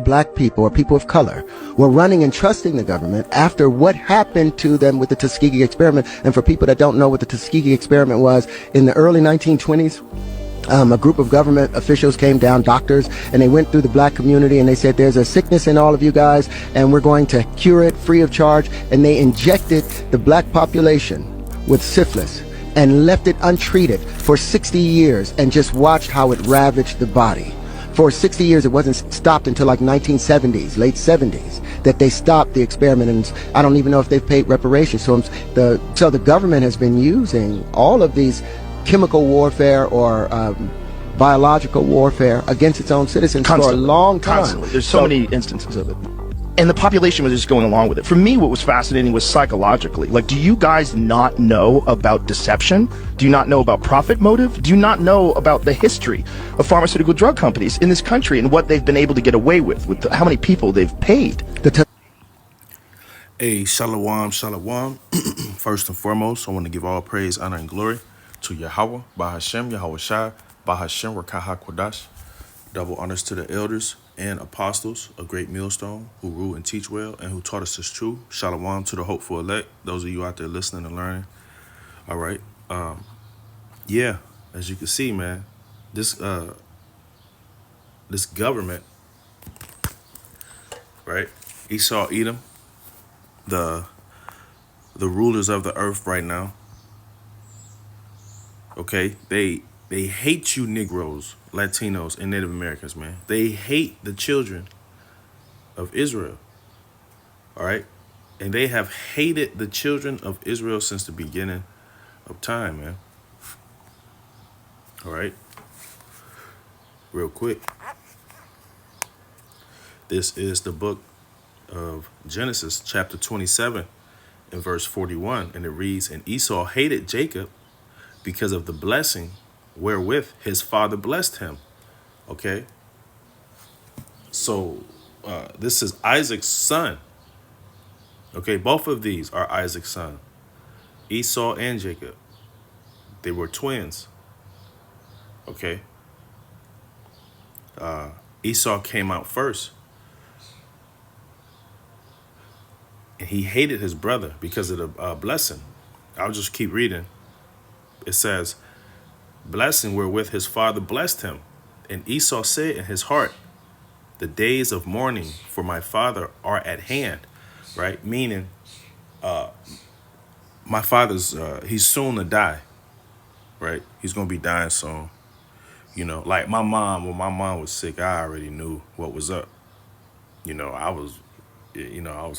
black people or people of color were running and trusting the government after what happened to them with the Tuskegee experiment. And for people that don't know what the Tuskegee experiment was, in the early 1920s, a group of government officials came down, doctors, and they went through the black community and they said, there's a sickness in all of you guys and we're going to cure it free of charge. And they injected the black population with syphilis and left it untreated for 60 years and just watched how it ravaged the body. For 60 years, it wasn't stopped until like 1970s, late 70s, that they stopped the experiment. And I don't even know if they've paid reparations. So the government has been using all of these chemical warfare or biological warfare against its own citizens for a long time. Constantly. There's so many instances of it. And the population was just going along with it. For me, what was fascinating was psychologically. Like, do you guys not know about deception? Do you not know about profit motive? Do you not know about the history of pharmaceutical drug companies in this country and what they've been able to get away with how many people they've paid? Hey, shalom, shalom. First and foremost, I want to give all praise, honor, and glory to Yahweh, Bahashem, Yahweh Shai, Bahashem, Rakaha Kodash. Double honors to the elders and apostles, a great millstone, who rule and teach well, and who taught us this truth. Shalom to the hopeful elect, those of you out there listening and learning. All right. Yeah, as you can see, man, this government, right? Esau, Edom, the rulers of the earth right now. Okay, they hate you Negroes, Latinos, and Native Americans, man. They hate the children of Israel, all right? And they have hated the children of Israel since the beginning of time, man. All right? Real quick. This is the book of Genesis, chapter 27, and verse 41, and it reads, "And Esau hated Jacob because of the blessing wherewith his father blessed him." Okay, so this is Isaac's son. Okay, both of these are Isaac's son, Esau and Jacob. They were twins. Okay, Esau came out first, and he hated his brother because of the blessing. I'll just keep reading. It says, "Blessing wherewith his father blessed him. And Esau said in his heart, the days of mourning for my father are at hand." Right? Meaning, my father's, he's soon to die. Right? He's going to be dying soon. You know, like my mom, when my mom was sick, I already knew what was up. You know, I was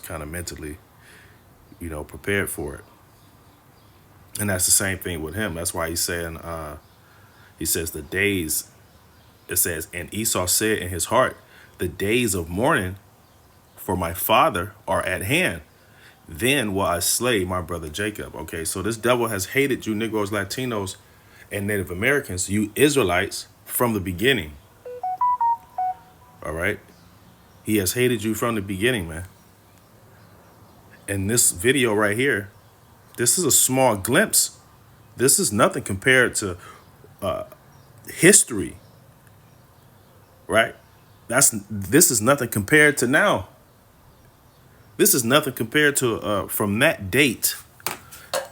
kind of mentally, prepared for it. And that's the same thing with him. That's why he's saying, he says the days, it says, "And Esau said in his heart, the days of mourning for my father are at hand. Then will I slay my brother Jacob." Okay, so this devil has hated you Negroes, Latinos, and Native Americans, you Israelites, from the beginning. All right? He has hated you from the beginning, man. And this video right here, this is a small glimpse. This is nothing compared to history, right? This is nothing compared to now. This is nothing compared to from that date.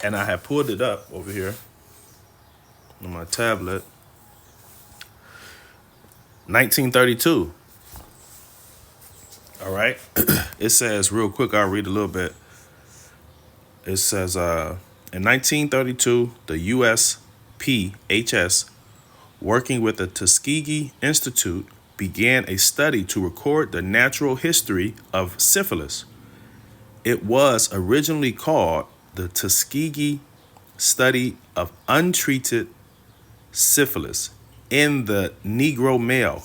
And I have pulled it up over here on my tablet. 1932. All right. It says, real quick, I'll read a little bit. It says, in 1932, the USPHS, working with the Tuskegee Institute, began a study to record the natural history of syphilis. It was originally called the Tuskegee Study of Untreated Syphilis in the Negro Male.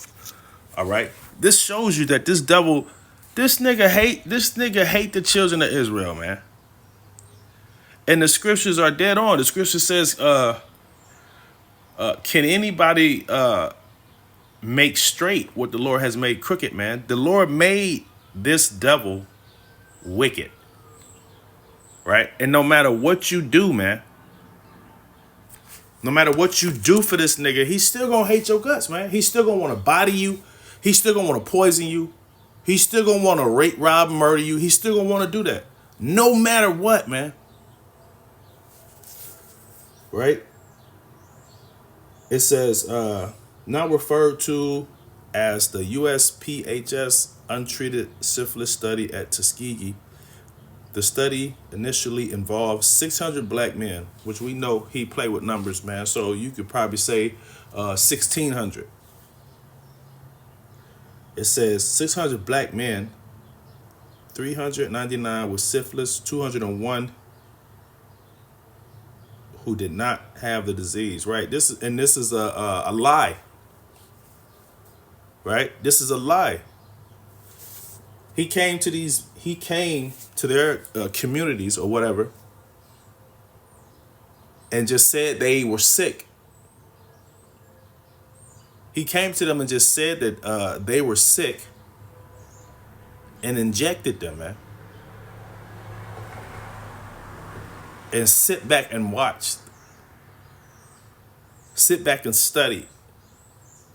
All right. This shows you that this nigga hate the children of Israel, man. And the scriptures are dead on. The scripture says, can anybody make straight what the Lord has made crooked, man? The Lord made this devil wicked, right? And no matter what you do, man, no matter what you do for this nigga, he's still gonna hate your guts, man. He's still gonna want to body you. He's still gonna want to poison you. He's still gonna want to rape, rob, murder you. He's still gonna want to do that, no matter what, man. Right? It says, now referred to as the USPHS Untreated Syphilis Study at Tuskegee. The study initially involved 600 black men, which we know he played with numbers, man. So you could probably say 1,600. It says 600 black men, 399 with syphilis, 201 who did not have the disease. Right? This is a lie. Right? This is a lie. He came to their communities or whatever, and just said they were sick. He came to them and just said that they were sick and injected them, man. And sit back and watch. Sit back and study.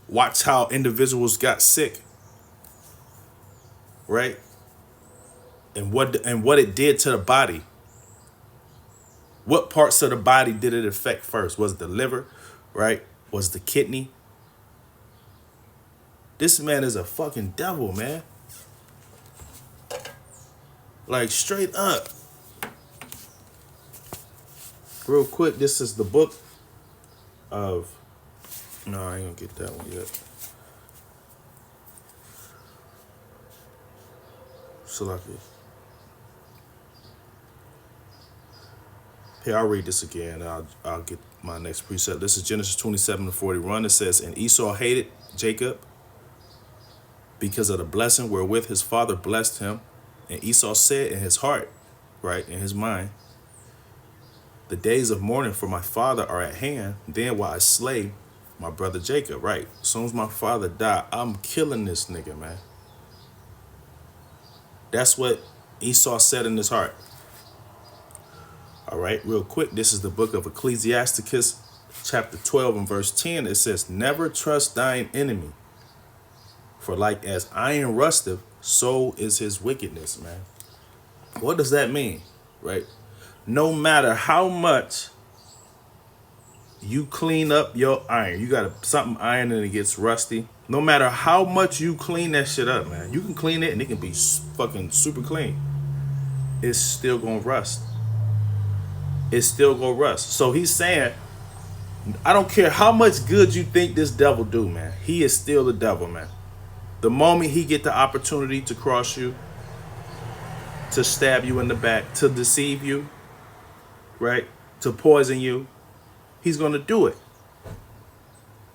Watch how individuals got sick. Right? And what it did to the body. What parts of the body did it affect first? Was it the liver? Right? Was it the kidney? This man is a fucking devil, man. Like, straight up. Real quick, this is the book of... No, I ain't gonna get that one yet. Salaki. Here, I'll read this again. I'll get my next precept. This is Genesis 27:41. It says, and Esau hated Jacob because of the blessing wherewith his father blessed him. And Esau said in his heart, right, in his mind, the days of mourning for my father are at hand. Then will I slay my brother Jacob, right? As soon as my father died, I'm killing this nigga, man. That's what Esau said in his heart. All right, real quick, this is the book of Ecclesiasticus, chapter 12 and verse 10. It says, never trust thine enemy, for like as iron rusteth, so is his wickedness, man. What does that mean, right? No matter how much you clean up your iron, you got something iron and it gets rusty. No matter how much you clean that shit up, man, you can clean it and it can be fucking super clean. It's still gonna rust. It's still gonna rust. So he's saying, I don't care how much good you think this devil do, man. He is still the devil, man. The moment he get the opportunity to cross you, to stab you in the back, to deceive you, right, to poison you, he's gonna do it.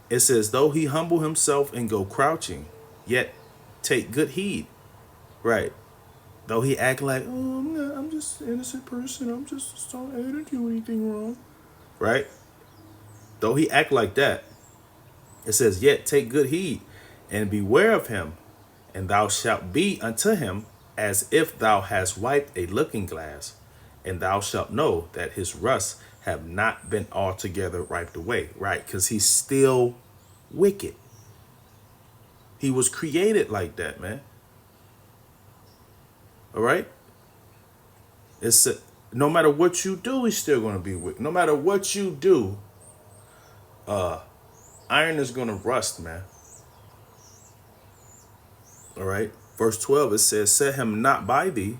It says, though he humble himself and go crouching, yet take good heed, right? Though he act like, oh, I'm just an innocent person. I didn't do anything wrong, right? Though he act like that, it says, yet take good heed and beware of him, and thou shalt be unto him as if thou hast wiped a looking glass, and thou shalt know that his rust have not been altogether wiped away, right? Because he's still wicked. He was created like that, man. All right? It's no matter what you do, he's still going to be wicked. No matter what you do, iron is going to rust, man. All right? Verse 12, it says, set him not by thee,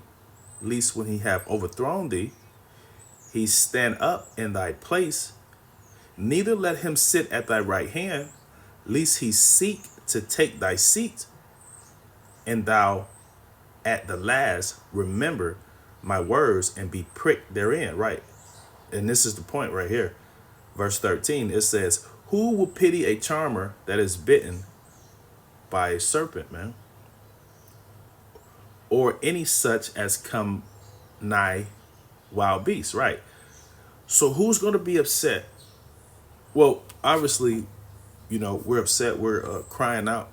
lest when he have overthrown thee, he stand up in thy place. Neither let him sit at thy right hand, lest he seek to take thy seat, and thou at the last remember my words and be pricked therein, right? And this is the point right here. Verse 13, it says, who will pity a charmer that is bitten by a serpent, man? Or any such as come nigh wild beasts, right? So who's going to be upset? Well, obviously, you know, we're upset. We're crying out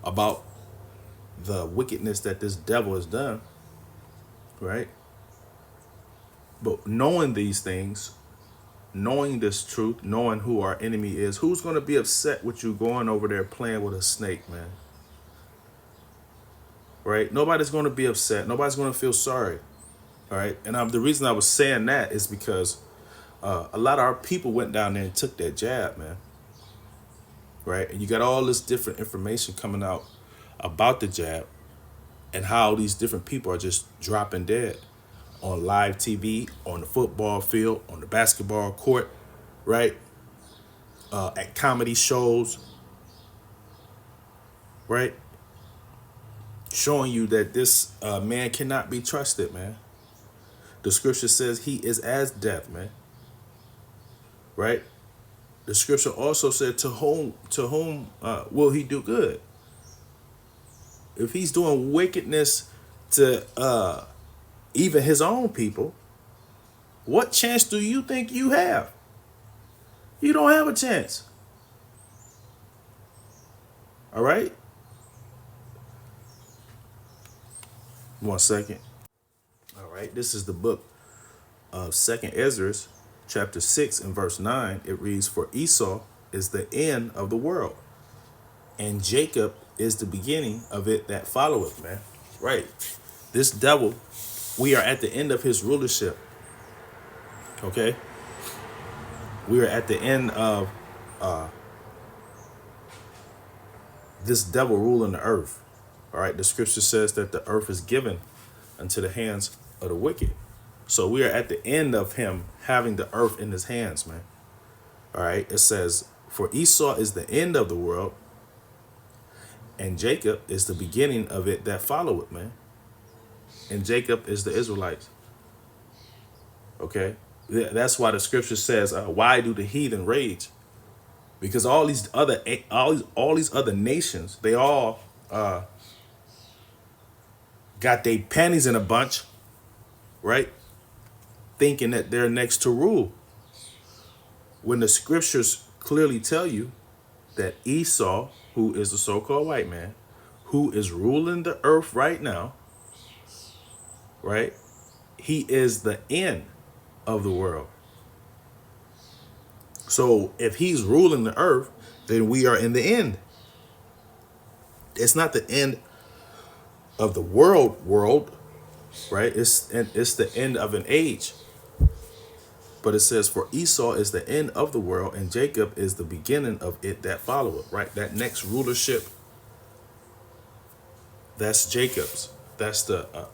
about the wickedness that this devil has done, right? But knowing these things, knowing this truth, knowing who our enemy is, who's going to be upset with you going over there playing with a snake, man? right? Nobody's going to be upset. Nobody's going to feel sorry. All right. And the reason I was saying that is because a lot of our people went down there and took that jab, man. Right. And you got all this different information coming out about the jab and how these different people are just dropping dead on live TV, on the football field, on the basketball court, right? At comedy shows, right? Showing you that this man cannot be trusted, man. The scripture says he is as death, man. Right? The scripture also said, to whom will he do good? If he's doing wickedness to even his own people, what chance do you think you have? You don't have a chance. All right? 1 second. All right, this is the book of 2nd Ezra, chapter 6 and verse 9. It reads, for Esau is the end of the world, and Jacob is the beginning of it that followeth, man. Right. This devil, we are at the end of his rulership. Okay? We are at the end of this devil ruling the earth. All right, the scripture says that the earth is given unto the hands of the wicked. So we are at the end of him having the earth in his hands, man. All right, it says, for Esau is the end of the world, and Jacob is the beginning of it that followeth, man. And Jacob is the Israelites. Okay, that's why the scripture says, why do the heathen rage? Because all these other nations, they all got their panties in a bunch, right? Thinking that they're next to rule. When the scriptures clearly tell you that Esau, who is the so-called white man, who is ruling the earth right now, right? He is the end of the world. So if he's ruling the earth, then we are in the end. It's not the end of the world, right? It's the end of an age. But it says, for Esau is the end of the world, and Jacob is the beginning of it that followeth, right? That next rulership, that's Jacob's. That's the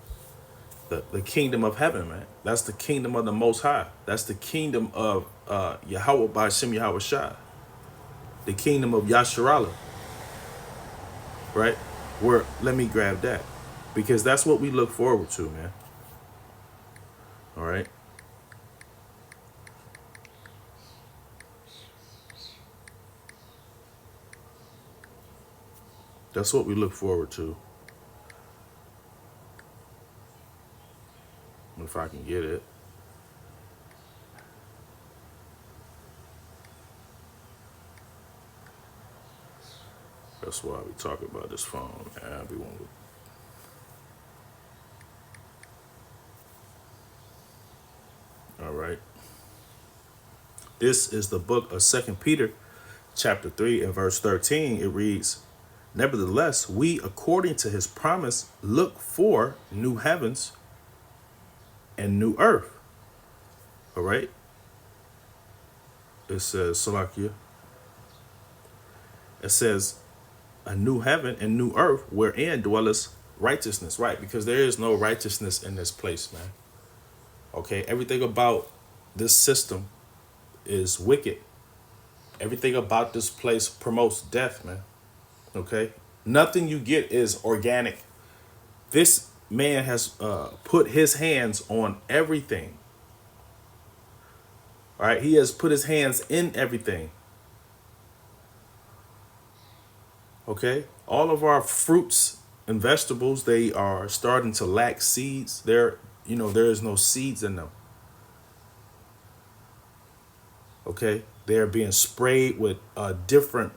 kingdom of heaven, man. That's the kingdom of the Most High. That's the kingdom of Yahweh by Shem Yahweh Shai. The kingdom of Yasharallah, right? Let me grab that, because that's what we look forward to, man. All right. That's what we look forward to. If I can get it. That's why we talk about this phone, man. We want to. All right. This is the book of 2 Peter, chapter 3 and verse 13. It reads, nevertheless, we, according to his promise, look for new heavens and new earth. All right. It says, Salakia. It says, a new heaven and new earth wherein dwelleth righteousness. Right. Because there is no righteousness in this place, man. Okay. Everything about this system is wicked. Everything about this place promotes death, man. Okay. Nothing you get is organic. This man has put his hands on everything. All right. He has put his hands in everything. Okay. All of our fruits and vegetables, they are starting to lack seeds. There is no seeds in them. Okay. They're being sprayed with different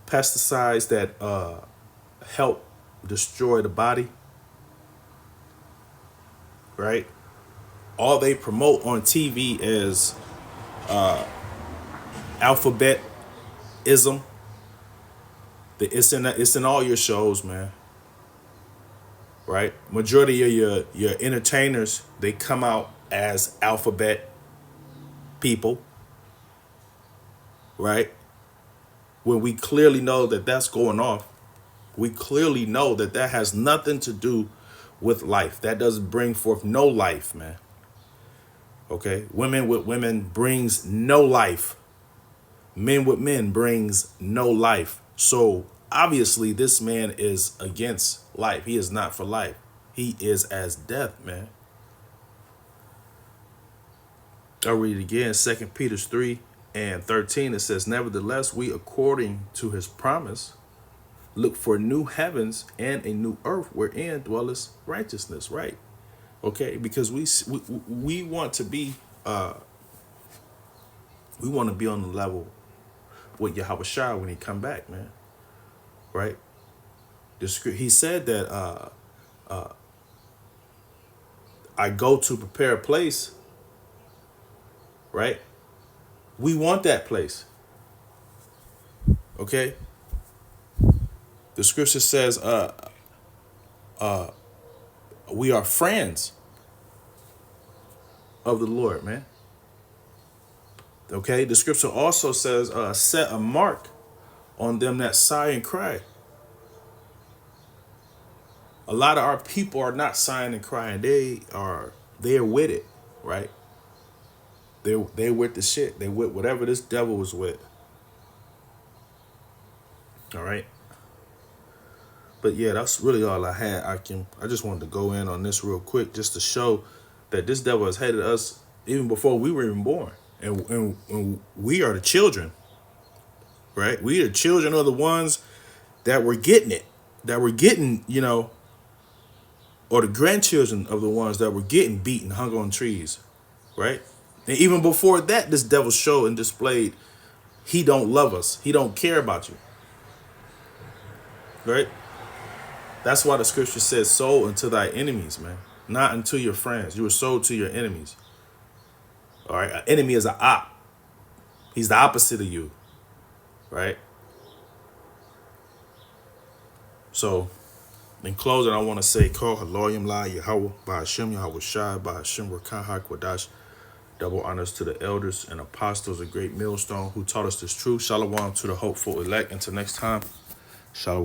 pesticides that help destroy the body. Right. All they promote on TV is alphabetism. It's in all your shows, man. right? Majority of your entertainers, they come out as alphabet people, right? When we clearly know that that's going off, we clearly know that that has nothing to do with life. That doesn't bring forth no life, man. Okay, women with women brings no life. Men with men brings no life. So obviously, this man is against life. He is not for life. He is as death, man. I'll read it again. 2 Peter 3:13. It says, "Nevertheless, we, according to his promise, look for new heavens and a new earth wherein dwelleth righteousness." Right? Okay, because we want to be on the level with Yahweh Shai when he come back, man. Right? He said that I go to prepare a place. Right? We want that place. Okay? The scripture says we are friends of the Lord, man. Okay? The scripture also says set a mark on them that sigh and cry. A lot of our people are not sighing and crying. They're with it, right? They're with the shit. They with whatever this devil was with. All right. But yeah, that's really all I had. I just wanted to go in on this real quick just to show that this devil has hated us even before we were even born. And we are the children, right? We are the children of the ones that were getting it, that were getting, or the grandchildren of the ones that were getting beaten, hung on trees, right? And even before that, this devil showed and displayed he don't love us. He don't care about you, right? That's why the scripture says, sow unto thy enemies, man. Not unto your friends. You were sold to your enemies. All right? An enemy is an op. He's the opposite of you, right? So, in closing, I want to say, Kol Haloyim La Yahweh, Ba'ashem Yahweh Shai, Ba'ashem Rakah HaKwadash. Double honors to the elders and apostles, a great millstone who taught us this truth. Shalom to the hopeful elect. Until next time, shalom.